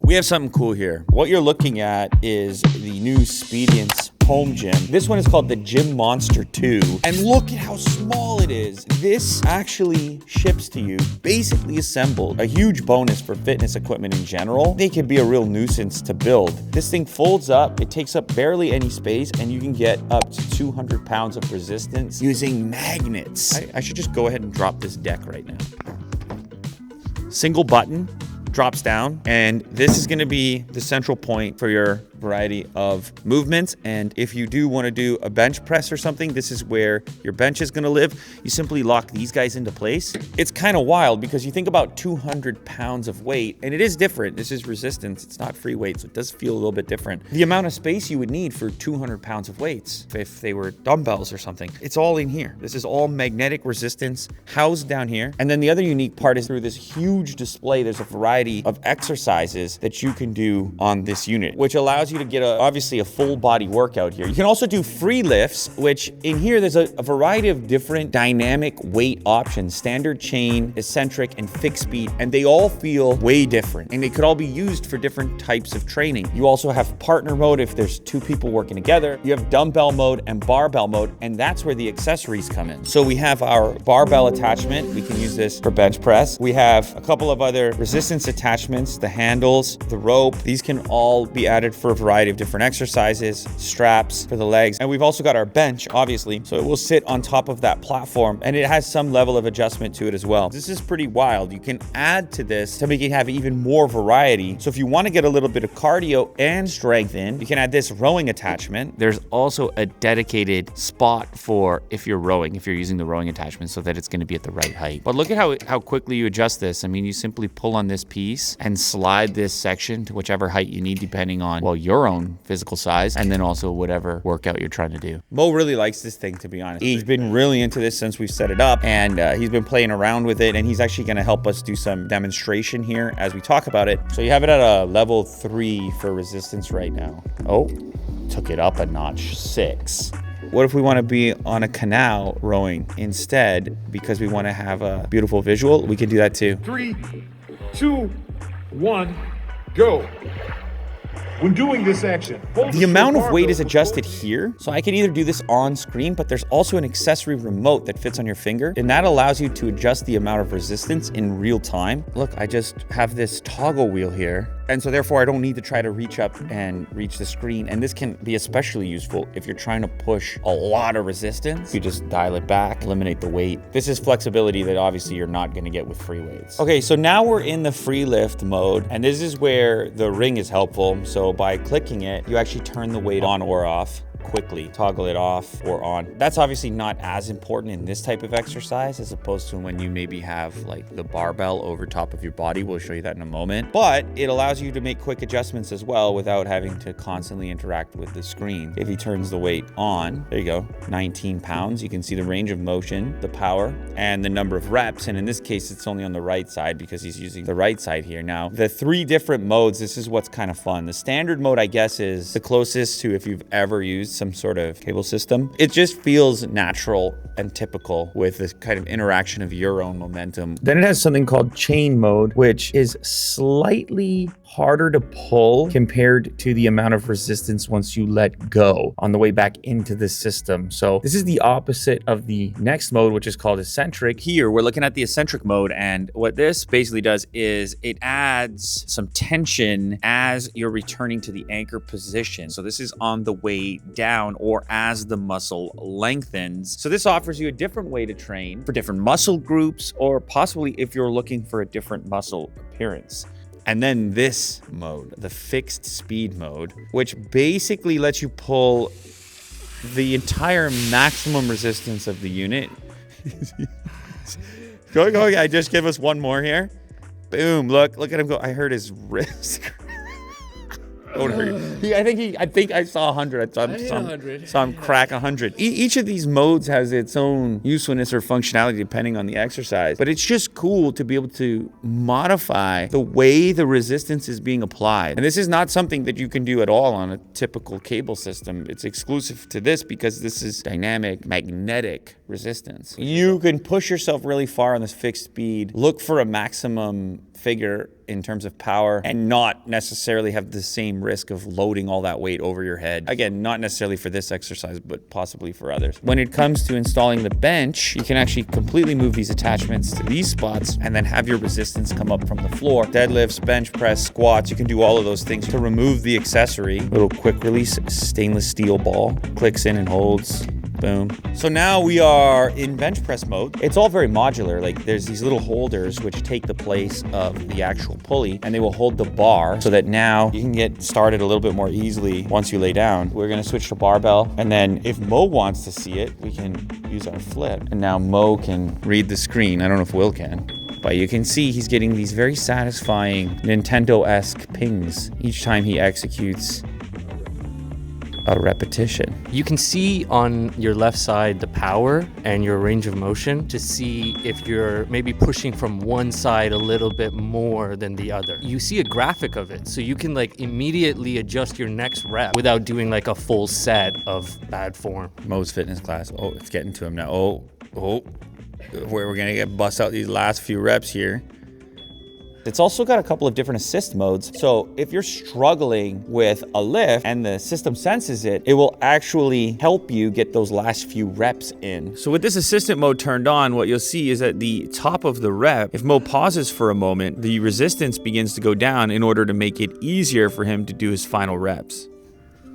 We have something cool here. What you're looking at is the new Speediance home gym. This one is called the Gym Monster 2. And look at how small it is. This actually ships to you basically assembled. A huge bonus for fitness equipment in general. They can be a real nuisance to build. This thing folds up, it takes up barely any space, and you can get up to 200 pounds of resistance using magnets. I should just go ahead and drop this deck right now. Single button, drops down, and this is going to be the central point for your variety of movements. And if you do want to do a bench press or something, this is where your bench is going to live. You simply lock these guys into place. It's kind of wild because you think about 200 pounds of weight, and it is different. This is resistance. It's not free weight, so it does feel a little bit different. The amount of space you would need for 200 pounds of weights, if they were dumbbells or something, it's all in here. This is all magnetic resistance housed down here. And then the other unique part is through this huge display, there's a variety of exercises that you can do on this unit, which allows you to get obviously a full body workout here. You can also do free lifts, which in here there's a variety of different dynamic weight options, standard chain, eccentric, and fixed speed, and they all feel way different, and they could all be used for different types of training. You also have partner mode if there's two people working together. You have dumbbell mode and barbell mode, and that's where the accessories come in. So we have our barbell attachment. We can use this for bench press. We have a couple of other resistance attachments, the handles, the rope. These can all be added for a variety of different exercises, straps for the legs. And we've also got our bench, obviously, so it will sit on top of that platform, and it has some level of adjustment to it as well. This is pretty wild. You can add to this to make it have even more variety. So if you want to get a little bit of cardio and strength in, you can add this rowing attachment. There's also a dedicated spot for if you're rowing, if you're using the rowing attachment, so that it's going to be at the right height. But look at how quickly you adjust this. I mean, you simply pull on this piece and slide this section to whichever height you need, depending on, well, your own physical size, and then also whatever workout you're trying to do. Mo really likes this thing, to be honest. He's been really into this since we've set it up, and he's been playing around with it, and he's actually going to help us do some demonstration here as we talk about it. So you have it at a level 3 for resistance right now. Oh, took it up a notch, 6. What if we want to be on a canal rowing instead because we want to have a beautiful visual? We can do that too. 3, 2, 1, go. When doing this action, the amount of weight is adjusted here. So I can either do this on screen, but there's also an accessory remote that fits on your finger, and that allows you to adjust the amount of resistance in real time. Look, I just have this toggle wheel here, and so therefore I don't need to try to reach up and reach the screen. And this can be especially useful if you're trying to push a lot of resistance. You just dial it back, eliminate the weight. This is flexibility that obviously you're not gonna get with free weights. Okay, so now we're in the free lift mode, and this is where the ring is helpful. So by clicking it, you actually turn the weight on or off quickly, toggle it off or on. That's obviously not as important in this type of exercise as opposed to when you maybe have like the barbell over top of your body. We'll show you that in a moment, but it allows you to make quick adjustments as well without having to constantly interact with the screen. If he turns the weight on, there you go, 19 pounds. You can see the range of motion, the power, and the number of reps. And in this case, it's only on the right side because he's using the right side here. Now, the 3 different modes, this is what's kind of fun. The standard mode, I guess, is the closest to if you've ever used some sort of cable system. It just feels natural and typical with this kind of interaction of your own momentum. Then it has something called chain mode, which is slightly harder to pull compared to the amount of resistance once you let go on the way back into the system. So this is the opposite of the next mode, which is called eccentric. Here, we're looking at the eccentric mode, and what this basically does is it adds some tension as you're returning to the anchor position. So this is on the way down or as the muscle lengthens. So this offers you a different way to train for different muscle groups, or possibly if you're looking for a different muscle appearance. And then this mode, the fixed speed mode, which basically lets you pull the entire maximum resistance of the unit. Go, I just give us one more here. Boom, look at him go. I heard his wrist. Don't hurt you. I think I saw 100. I saw him crack 100. Each of these modes has its own usefulness or functionality depending on the exercise. But it's just cool to be able to modify the way the resistance is being applied. And this is not something that you can do at all on a typical cable system. It's exclusive to this because this is dynamic magnetic resistance. You can push yourself really far on this fixed speed, look for a maximum figure in terms of power and not necessarily have the same risk of loading all that weight over your head. Again, not necessarily for this exercise, but possibly for others. When it comes to installing the bench, you can actually completely move these attachments to these spots and then have your resistance come up from the floor. Deadlifts, bench press, squats, you can do all of those things. To remove the accessory, little quick release stainless steel ball, clicks in and holds. Boom. So now we are in bench press mode. It's all very modular. Like there's these little holders which take the place of the actual pulley, and they will hold the bar so that now you can get started a little bit more easily once you lay down. We're gonna switch to barbell, and then if Mo wants to see it, we can use our flip. And now Mo can read the screen. I don't know if Will can. But you can see he's getting these very satisfying Nintendo-esque pings each time he executes a repetition. You can see on your left side the power and your range of motion to see if you're maybe pushing from one side a little bit more than the other. You see a graphic of it, so you can like immediately adjust your next rep without doing like a full set of bad form. Mo's fitness class. Oh, it's getting to him now. Oh. Where we're gonna get bust out these last few reps here. It's also got a couple of different assist modes. So if you're struggling with a lift and the system senses it, it will actually help you get those last few reps in. So with this assistant mode turned on, what you'll see is at the top of the rep, if Mo pauses for a moment, the resistance begins to go down in order to make it easier for him to do his final reps.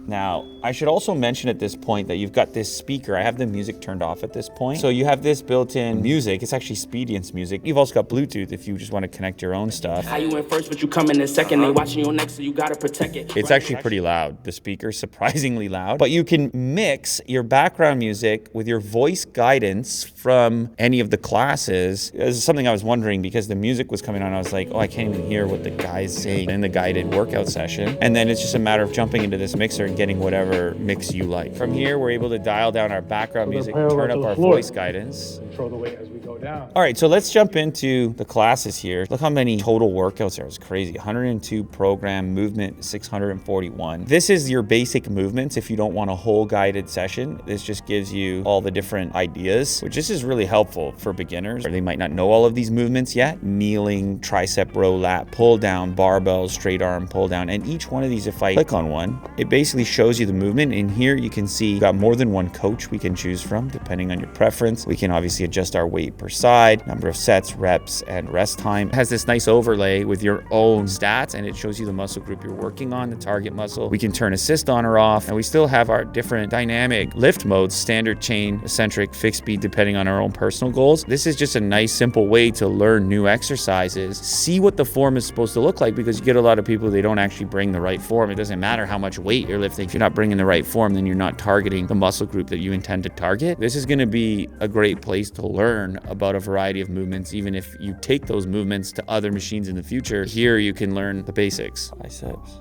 Now, I should also mention at this point that you've got this speaker. I have the music turned off at this point. So you have this built-in music. It's actually Speediance music. You've also got Bluetooth if you just want to connect your own stuff. How you went first, but you come in second. They watching you next, so you gotta protect it. It's actually pretty loud. The speaker's surprisingly loud. But you can mix your background music with your voice guidance from any of the classes. This is something I was wondering because the music was coming on. I was like, oh, I can't even hear what the guy's saying in the guided workout session. And then it's just a matter of jumping into this mixer and getting whatever mix you like. From here, we're able to dial down our background music, turn up our voice guidance. Control the weight as we go down. All right, so let's jump into the classes here. Look how many total workouts there. It's crazy. 102 program, movement 641. This is your basic movements if you don't want a whole guided session. This just gives you all the different ideas, which this is really helpful for beginners, or they might not know all of these movements yet. Kneeling, tricep row lat, pull down, barbell, straight arm, pull down. And each one of these, if I click on one, it basically shows you the movement. In here, you can see we've got more than one coach we can choose from, depending on your preference. We can obviously adjust our weight per side, number of sets, reps, and rest time. It has this nice overlay with your own stats, and it shows you the muscle group you're working on, the target muscle. We can turn assist on or off, and we still have our different dynamic lift modes, standard, chain, eccentric, fixed speed, depending on our own personal goals. This is just a nice, simple way to learn new exercises, see what the form is supposed to look like, because you get a lot of people, they don't actually bring the right form. It doesn't matter how much weight you're lifting. If you're not bringing the right form, then you're not targeting the muscle group that you intend to target. This is going to be a great place to learn about a variety of movements, even if you take those movements to other machines in the future. Here you can learn the basics. Biceps.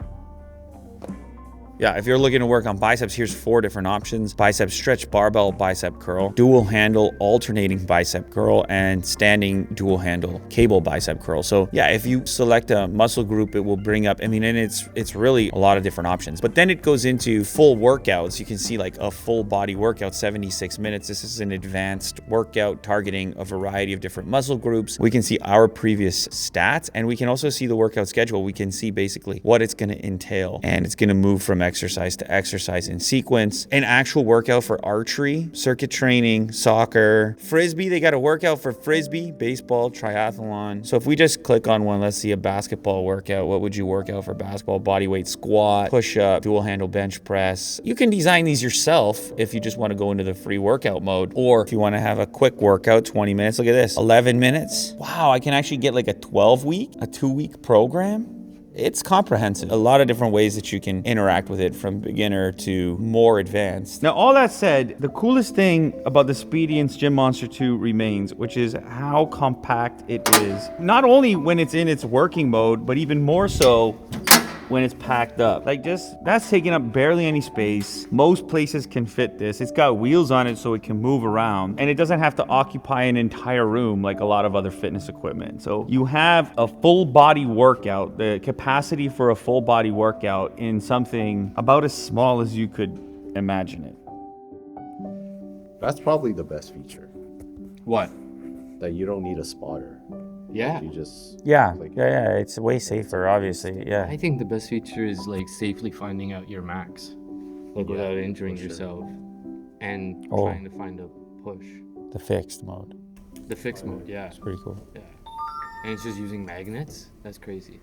Yeah, if you're looking to work on biceps, here's 4 different options. Bicep stretch, barbell, bicep curl, dual handle, alternating bicep curl, and standing dual handle, cable bicep curl. So yeah, if you select a muscle group, it will bring up, and it's really a lot of different options. But then it goes into full workouts. You can see like a full body workout, 76 minutes. This is an advanced workout targeting a variety of different muscle groups. We can see our previous stats, and we can also see the workout schedule. We can see basically what it's gonna entail, and it's gonna move from exercise to exercise in sequence. An actual workout for archery, circuit training, soccer, frisbee. They got a workout for frisbee, baseball, triathlon. So if we just click on one, let's see a basketball workout. What would you work out for basketball? Bodyweight squat, push up, dual handle bench press. You can design these yourself if you just want to go into the free workout mode, or if you want to have a quick workout, 20 minutes. Look at this, 11 minutes. Wow, I can actually get like a 12-week, a 2-week program. It's comprehensive. A lot of different ways that you can interact with it, from beginner to more advanced. Now, all that said, the coolest thing about the Speediance Gym Monster 2 remains, which is how compact it is. Not only when it's in its working mode, but even more so when it's packed up. Like that's taking up barely any space. Most places can fit this. It's got wheels on it so it can move around, and it doesn't have to occupy an entire room like a lot of other fitness equipment. So you have a full body workout, the capacity for a full body workout in something about as small as you could imagine it. That's probably the best feature, What? that you don't need a spotter. Yeah. You just Yeah, like, yeah, it's way safer, obviously. Yeah. I think the best feature is like safely finding out your max, like Yeah, without injuring for sure. yourself, and Oh. trying to find a push. The fixed mode. The fixed mode, yeah, It's pretty cool. yeah. And it's just using magnets. That's crazy.